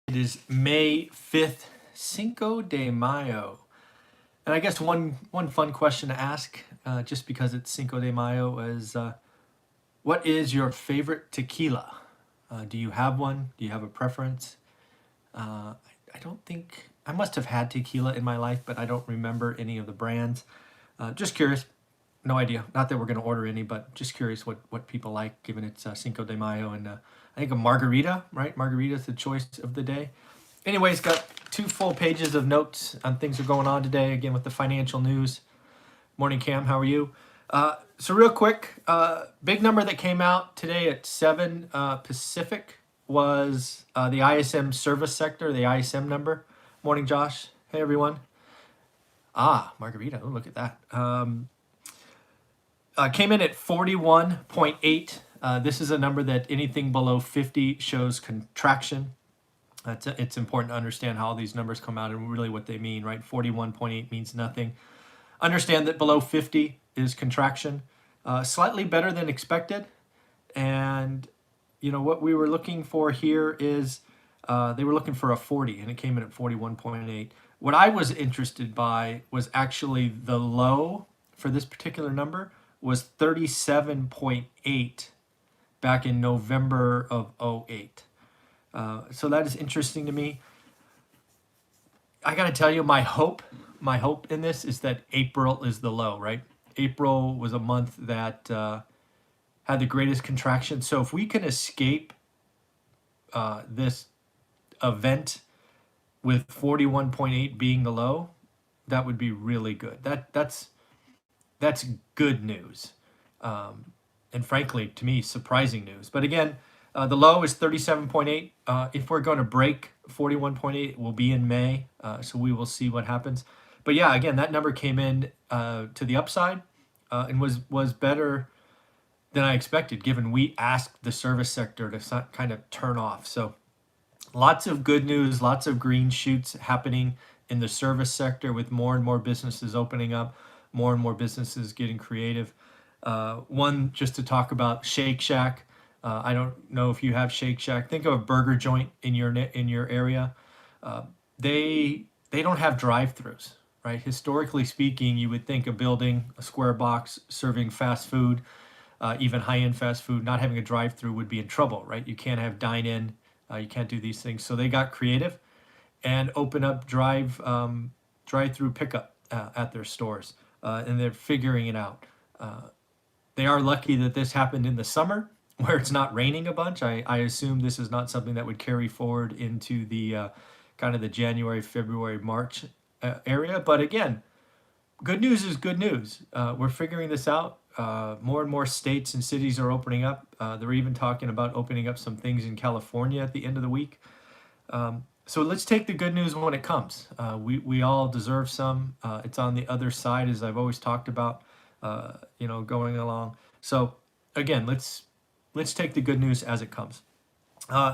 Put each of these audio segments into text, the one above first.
It is May 5th, Cinco de Mayo. And I guess one fun question to ask, just because it's Cinco de Mayo, is what is your favorite tequila? Do you have one? Do you have a preference? I don't think, I must have had tequila in my life, but I don't remember any of the brands. Just curious. No idea. Not that we're going to order any, but just curious what people like, given it's Cinco de Mayo. And I think a margarita, right? Margarita is the choice of the day. Anyways, got 2 full pages of notes on things that are going on today, again, with the financial news. Morning, Cam. How are you? So real quick, big number that came out today at 7 Pacific was the ISM service sector, the ISM number. Morning, Josh. Hey, everyone. Margarita. Oh, look at that. Came in at 41.8. This is a number that anything below 50 shows contraction. It's important to understand how these numbers come out and really what they mean, right? 41.8 means nothing. Understand that below 50 is contraction. Slightly better than expected. And, you know, what we were looking for here is they were looking for a 40, and it came in at 41.8. What I was interested by was actually the low for this particular number was 37.8 back in November of 08. So that is interesting to me. I got to tell you, my hope in this is that April is the low, right? April was a month that had the greatest contraction. So if we can escape this event with 41.8 being the low, that would be really good. That's good news. And frankly, to me, surprising news. But again, the low is 37.8. If we're going to break 41.8, it will be in May. So we will see what happens. But yeah, again, that number came in to the upside and was better than I expected, given we asked the service sector to kind of turn off. So lots of good news, lots of green shoots happening in the service sector with more and more businesses opening up, more and more businesses getting creative. One, just to talk about Shake Shack. I don't know if you have Shake Shack. Think of a burger joint in your area. They don't have drive-throughs, right? Historically speaking, you would think a building, a square box serving fast food, even high-end fast food, not having a drive-through would be in trouble, right? You can't have dine-in. You can't do these things. So they got creative and open up drive-through pickup at their stores, and they're figuring it out. They are lucky that this happened in the summer where it's not raining a bunch. I assume this is not something that would carry forward into the kind of the January, February, March area. But again, good news is good news. We're figuring this out. More and more states and cities are opening up. They're even talking about opening up some things in California at the end of the week. So let's take the good news when it comes. We all deserve some. It's on the other side, as I've always talked about, going along. So again, let's take the good news as it comes.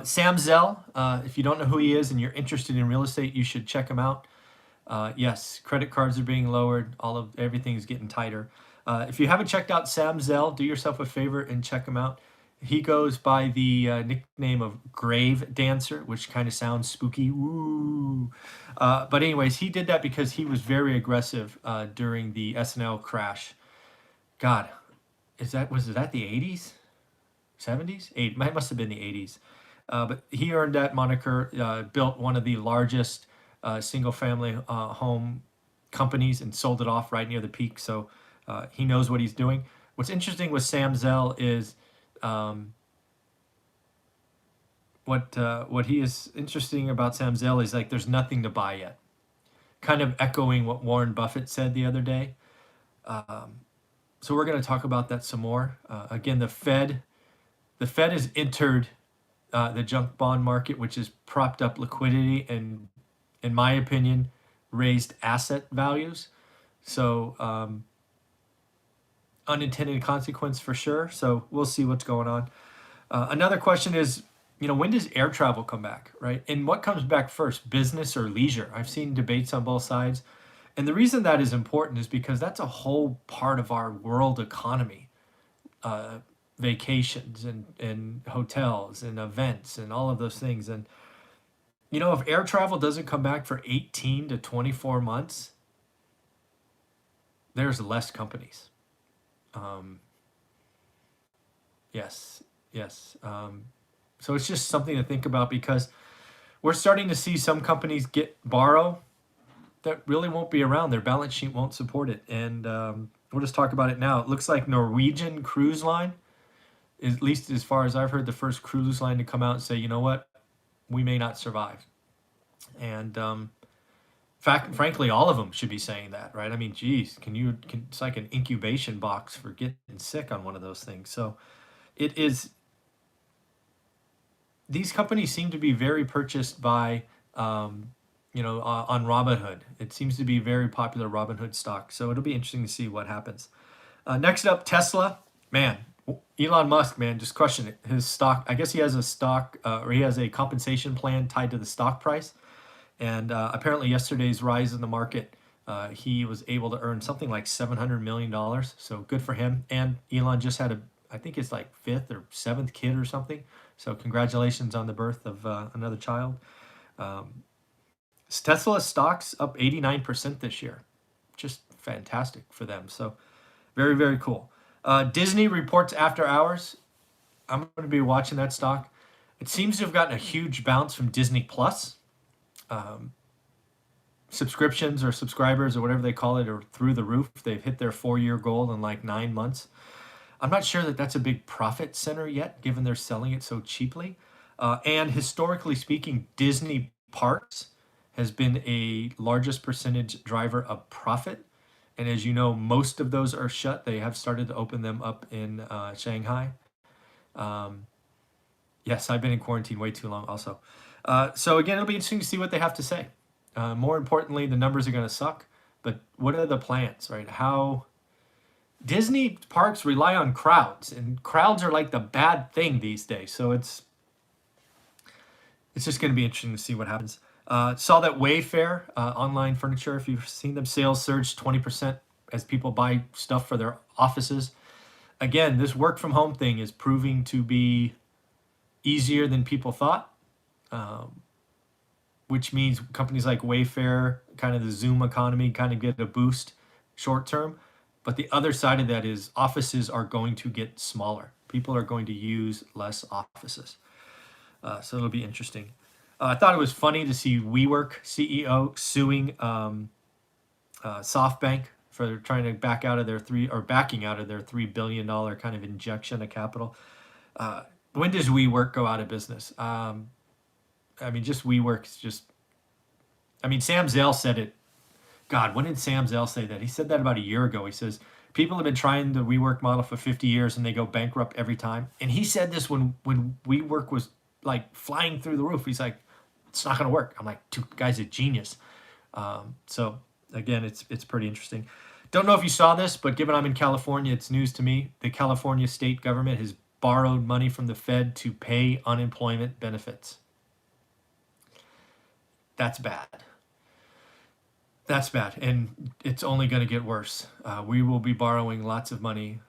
Sam Zell, if you don't know who he is and you're interested in real estate, you should check him out. Yes, credit cards are being lowered. Everything is getting tighter. If you haven't checked out Sam Zell, do yourself a favor and check him out. He goes by the nickname of Grave Dancer, which kind of sounds spooky. Woo! But anyways, he did that because he was very aggressive during the S&L crash. God, was that the 80s? 70s? It must have been the 80s. But he earned that moniker, built one of the largest single-family home companies and sold it off right near the peak. So he knows what he's doing. What's interesting with Sam Zell is what he is interesting about Sam Zell is like there's nothing to buy yet. Kind of echoing what Warren Buffett said the other day. So we're going to talk about that some more. Again, the Fed has entered the junk bond market, which has propped up liquidity and, in my opinion, raised asset values. So unintended consequence for sure. So we'll see what's going on. Another question is, when does air travel come back, right? And what comes back first, business or leisure? I've seen debates on both sides. And the reason that is important is because that's a whole part of our world economy. Vacations and hotels and events and all of those things. And You know, if air travel doesn't come back for 18 to 24 months, there's less companies. Um, yes, yes. So it's just something to think about because we're starting to see some companies borrow that really won't be around. Their balance sheet won't support it. And we'll just talk about it now. It looks like Norwegian Cruise Line, at least as far as I've heard, the first cruise line to come out and say, you know what, we may not survive. And frankly, all of them should be saying that, right? I mean, geez, it's like an incubation box for getting sick on one of those things. So it is, these companies seem to be very purchased by, on Robinhood. It seems to be very popular Robinhood stock. So it'll be interesting to see what happens. Next up, Tesla. Man, Elon Musk, man, just crushing it. His stock, I guess he has a stock, or he has a compensation plan tied to the stock price. And apparently, yesterday's rise in the market, he was able to earn something like $700 million. So good for him. And Elon just had I think it's like fifth or seventh kid or something. So congratulations on the birth of another child. Um, Tesla stocks up 89% this year. Just fantastic for them. So very, very cool. Disney reports after hours. I'm going to be watching that stock. It seems to have gotten a huge bounce from Disney Plus. Subscriptions or subscribers or whatever they call it are through the roof. They've hit their 4-year goal in like 9 months. I'm not sure that that's a big profit center yet, given they're selling it so cheaply. And historically speaking, Disney Parks has been a largest percentage driver of profit. And as you know, most of those are shut. They have started to open them up in Shanghai. Yes, I've been in quarantine way too long also. So again, it'll be interesting to see what they have to say. More importantly, the numbers are going to suck, but what are the plans, right? How Disney parks rely on crowds, and crowds are like the bad thing these days. So it's just going to be interesting to see what happens. Saw that Wayfair, online furniture, if you've seen them, sales surged 20% as people buy stuff for their offices. Again, this work from home thing is proving to be easier than people thought, which means companies like Wayfair, kind of the Zoom economy, kind of get a boost short term. But the other side of that is offices are going to get smaller. People are going to use less offices. So it'll be interesting. I thought it was funny to see WeWork CEO suing SoftBank for trying to backing out of their $3 billion kind of injection of capital. When does WeWork go out of business? I mean, just WeWork's just. I mean, Sam Zell said it. God, when did Sam Zell say that? He said that about a year ago. He says people have been trying the WeWork model for 50 years and they go bankrupt every time. And he said this when WeWork was like flying through the roof. He's like, it's not going to work. I'm like, dude, guy's a genius. So again, it's pretty interesting. Don't know if you saw this, but given I'm in California, it's news to me. The California state government has borrowed money from the Fed to pay unemployment benefits. That's bad. That's bad, and it's only going to get worse. We will be borrowing lots of money.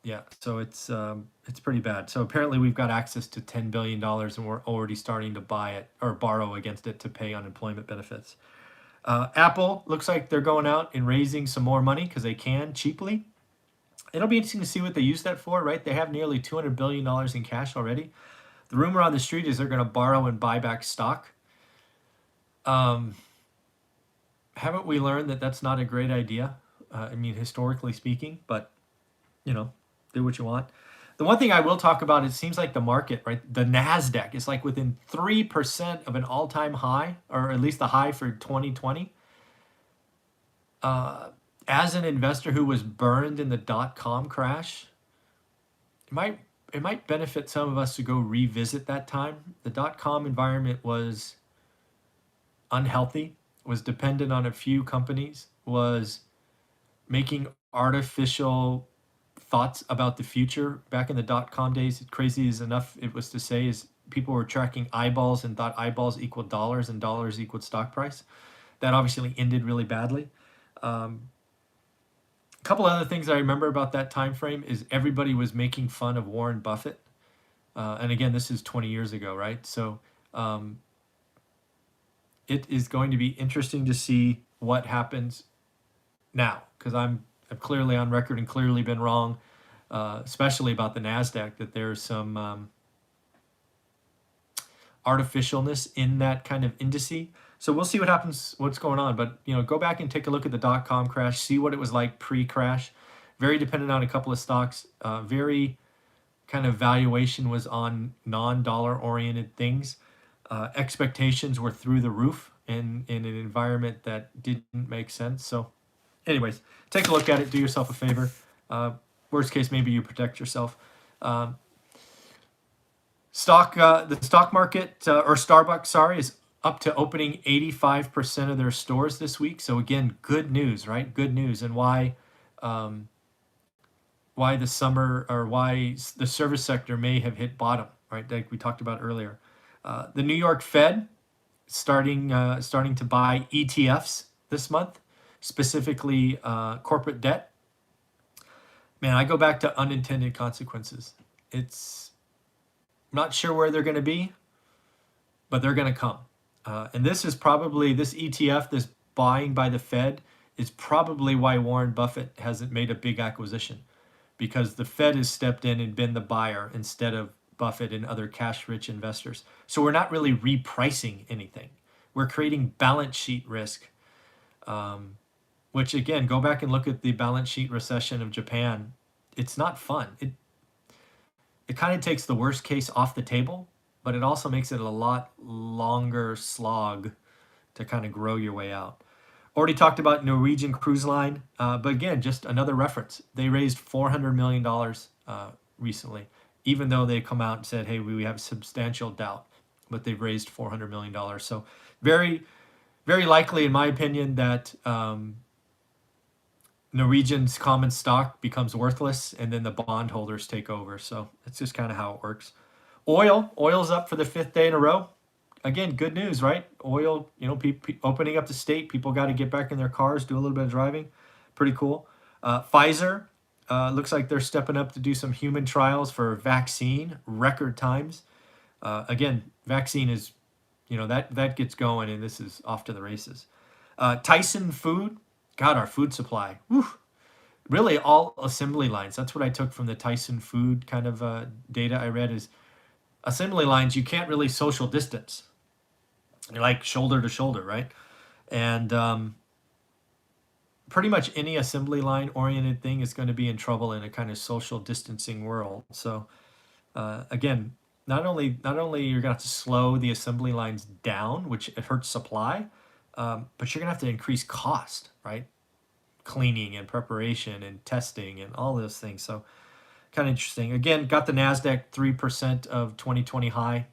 Yeah, so it's pretty bad. So apparently we've got access to $10 billion, and we're already starting to buy it or borrow against it to pay unemployment benefits. Apple looks like they're going out and raising some more money because they can cheaply. It'll be interesting to see what they use that for, right? They have nearly $200 billion in cash already. The rumor on the street is they're going to borrow and buy back stock. Haven't we learned that that's not a great idea? I mean, historically speaking, but do what you want. The one thing I will talk about, it seems like the market, right? The Nasdaq is like within 3% of an all-time high, or at least the high for 2020. As an investor who was burned in the dot-com crash, it might benefit some of us to go revisit that time. The dot-com environment was unhealthy, was dependent on a few companies, was making artificial thoughts about the future. Back in the dot-com days, crazy as enough it was to say is people were tracking eyeballs and thought eyeballs equaled dollars and dollars equaled stock price. That obviously ended really badly. A couple other things I remember about that time frame is everybody was making fun of Warren Buffett. And again, this is 20 years ago, right? So It is going to be interesting to see what happens now, because I'm clearly on record and clearly been wrong, especially about the Nasdaq, that there's some artificialness in that kind of indice. So we'll see what happens, what's going on. But go back and take a look at the .com crash, see what it was like pre-crash. Very dependent on a couple of stocks. Very kind of valuation was on non-dollar oriented things. Expectations were through the roof in an environment that didn't make sense. So anyways, take a look at it, do yourself a favor. Worst case, maybe you protect yourself. The stock market, or Starbucks, sorry, is up to opening 85% of their stores this week. So again, good news, right? Good news. And why the summer, or why the service sector may have hit bottom, right? Like we talked about earlier. The New York Fed starting to buy ETFs this month, specifically corporate debt. Man, I go back to unintended consequences. It's not sure where they're going to be, but they're going to come. And this is probably, this ETF, this buying by the Fed, is probably why Warren Buffett hasn't made a big acquisition, because the Fed has stepped in and been the buyer instead of Buffett and other cash-rich investors. So we're not really repricing anything. We're creating balance sheet risk, which again, go back and look at the balance sheet recession of Japan. It's not fun. It kind of takes the worst case off the table, but it also makes it a lot longer slog to kind of grow your way out. Already talked about Norwegian Cruise Line, but again, just another reference. They raised $400 million recently, even though they come out and said, hey, we have substantial doubt, but they've raised $400 million. So very, very likely, in my opinion, that Norwegian's common stock becomes worthless and then the bondholders take over. So that's just kind of how it works. Oil's up for the 5th day in a row. Again, good news, right? Oil, opening up the state, people got to get back in their cars, do a little bit of driving. Pretty cool. Pfizer, looks like they're stepping up to do some human trials for vaccine, record times. Again, vaccine is, that gets going, and this is off to the races. Tyson Food, God, our food supply, whew, really all assembly lines. That's what I took from the Tyson Food kind of data I read, is assembly lines, you can't really social distance. You're like shoulder to shoulder, right? And pretty much any assembly line oriented thing is going to be in trouble in a kind of social distancing world. So again, not only you're going to have to slow the assembly lines down, which it hurts supply, but you're going to have to increase cost, right? Cleaning and preparation and testing and all those things. So kind of interesting. Again, got the Nasdaq 3% of 2020 high.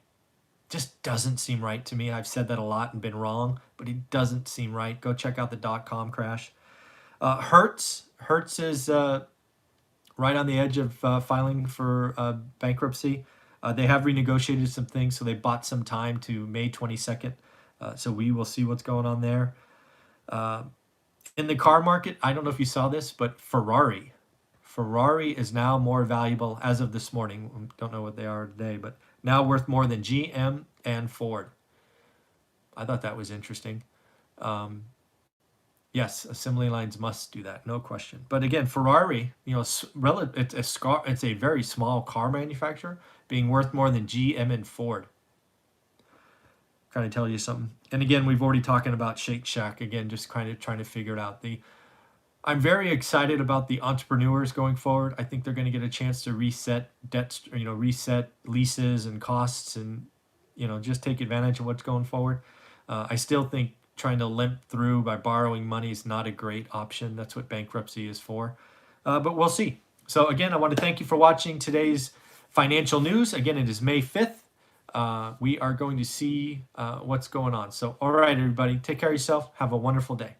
Just doesn't seem right to me. I've said that a lot and been wrong, but it doesn't seem right. Go check out the .com crash. Hertz is right on the edge of filing for bankruptcy. They have renegotiated some things, so they bought some time to May 22nd. So we will see what's going on there. In the car market, I don't know if you saw this, but Ferrari is now more valuable as of this morning. Don't know what they are today, but now worth more than GM and Ford. I thought that was interesting. Yes, assembly lines must do that, no question. But again, Ferrari, it's a very small car manufacturer, being worth more than GM and Ford. Kind of tell you something. And again, we've already talking about Shake Shack. Again, just kind of trying to figure it out. I'm very excited about the entrepreneurs going forward. I think they're going to get a chance to reset debts, reset leases and costs, and just take advantage of what's going forward. I still think trying to limp through by borrowing money is not a great option. That's what bankruptcy is for. But we'll see. So again, I want to thank you for watching today's financial news. Again, it is May 5th. We are going to see what's going on. So, all right, everybody, take care of yourself. Have a wonderful day.